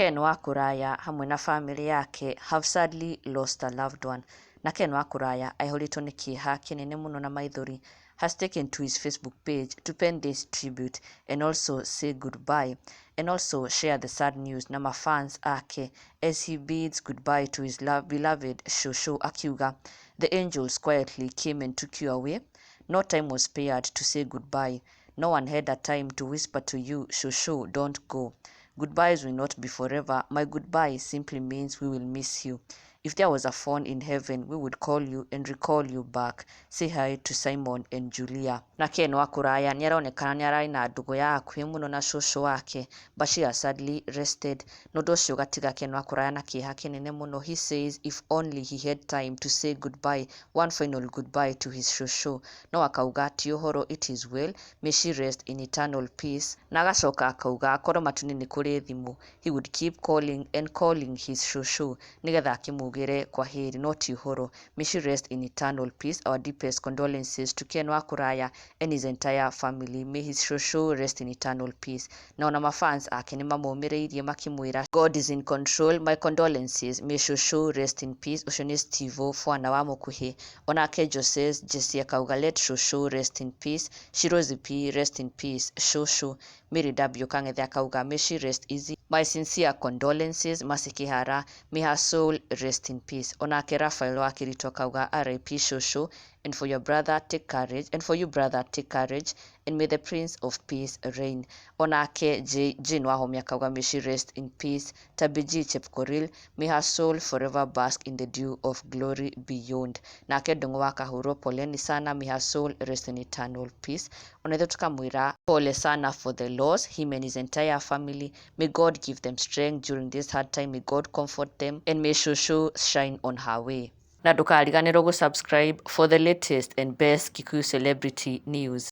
Ken Wakuraya hamwe na family yake have sadly lost a loved one. Na Ken Wakuraya aihoritwo nĩ kĩeha kĩnene mũno na maithori has taken to his Facebook page to pen this tribute and also say goodbye and also share the sad news na mafans ake as he bids goodbye to his beloved Shosho akiuga the angels quietly came and took you away. No time was spared to say goodbye. No one had a time to whisper to you, Shosho, don't go. Goodbyes will not be forever. My goodbye simply means we will miss you. If there was a phone in heaven, we would call you and recall you back. Say hi to Simon and Julia. Na Ken Wakuraya nĩaronekana nĩararĩ na ndũgũ ya hakuhĩ mũno na cũcũ wake, but she has sadly rested. Na ũndũ ũcio gatiga Ken Wakuraya na kĩeha kĩnene mũno. He says if only he had time to say goodbye, one final goodbye to his cũcũ. No akauga ti ũhoro, it is well, may she rest in eternal peace. Na agacoka akauga akorwo matu-inĩ nĩ kũrĩ thimũ, he would keep calling and calling his cũcũ nĩgetha akĩmugĩre kwaheri, no ti ũhoro. May she rest in eternal peace. Our deepest condolences to Ken Wakuraya and his entire family. May his cũcũ rest in eternal peace. Na ona mafans ake nĩmamũmĩrĩirie makĩmwĩra God is in control, my condolences, may cũcũ rest in peace. Ũcio nĩ Steve Fwana wa mũkuhĩ. Onake Jesse akauga let cũcũ rest in peace. Shirozi P rest in peace cũcũ. Mary W Kang'ethe akauga may she rest easy. My sincere condolences. Mercy Kihara, may her soul rest in peace. Onake Raphael wa Kĩritũ akauga RIP cũcũ, and for your brother take courage, and for you brother take courage, and may the Prince of Peace reign. Onake Jane Wahome akauga may she rest in peace. Tabiji Chepkoril, may her soul forever bask in the dew of glory beyond. Nake Ndung'u wa Kahuro, poleni sana, may her soul rest in eternal peace. Onethe tukamwĩra pole sana for the loss, him and his entire family. May God give them strength during this hard time, may God comfort them, and may cũcũ shine on her way. Na ndũkariganĩrwo gũsubscribe for the latest and best Kikuyu celebrity news.